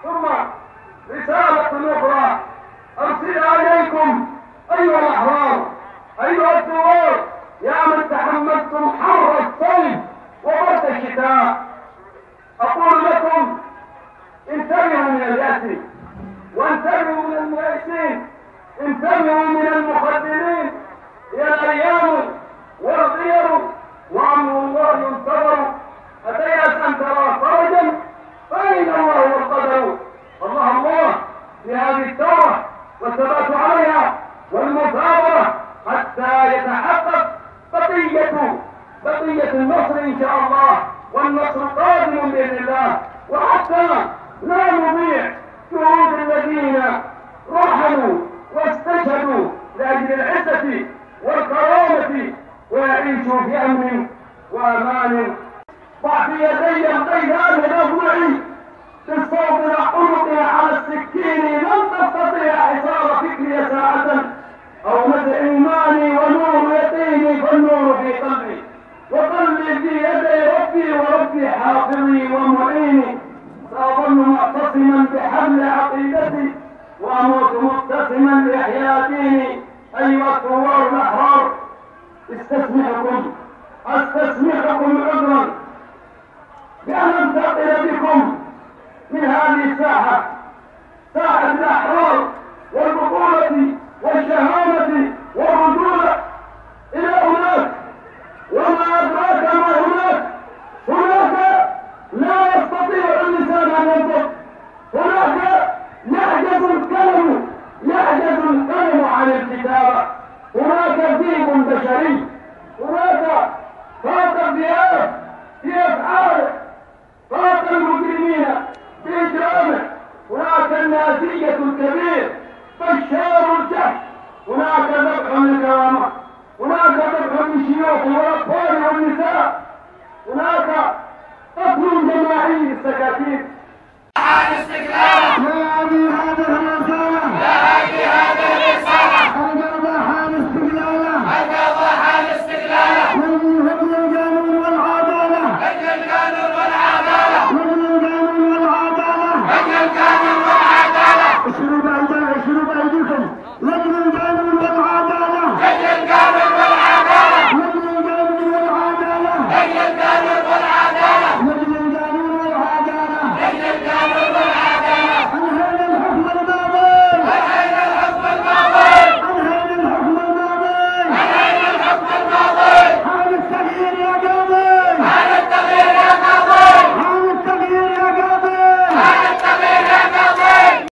ثم رسالة أخرى أرسلها إليكم أيها الأحرار، أيها الثوار، يا من تحملتم حر الصيف وبرد الشتاء، أقول لكم انتبهوا من اليأس، وانتبهوا من الميأسين، انتبهوا من المخدرين. هي الأيام والغير وأمر الله ينتظر، أتيأس أن ترى فرجا فأين الله والقدر. الله في هذه الثورة والثبات عليها والمثابرة حتى يتحقق بقية النصر إن شاء الله، والنصر قادم بإذن الله، وحتى لا نضيع جهود الذين رحلوا واستشهدوا لأجل العزة والكرامة ويعيشوا في أمن وأمان. ضع في يدي القيد أبنعي بالصوت عنقها على السكين، لن تستطيع حصار فكري ساعة أو مد إيماني ونور يقيني، فالنور في قلبي وقلبي في يدي ربي، وربي حافظي ومعيني. سأظل معتصما بحبل عقيدتي وأموت مبتسما لإحياء ديني. أيها الثوار الأحرار، أستسمحكم عذرا بأن أنتقل بكم من هذه الساحة، ساحة الأحرار والبطولة والشهامة والرجولة، إلى هناك. وما أدراك ما هناك؟ هناك لا يستطيع اللسان أن ينطق، هناك يعجز القلم عن الكتابة، هناك ذئب بشري، هناك فاق الذئاب في أفعاله، فاق المجرمين في إجرامه، هناك النازية الكبير بشار الجهل، هناك ذبح للكرامة، هناك ذبح للشيوخ والأطفال والنساء، هناك قتل جماعي للسكاكين،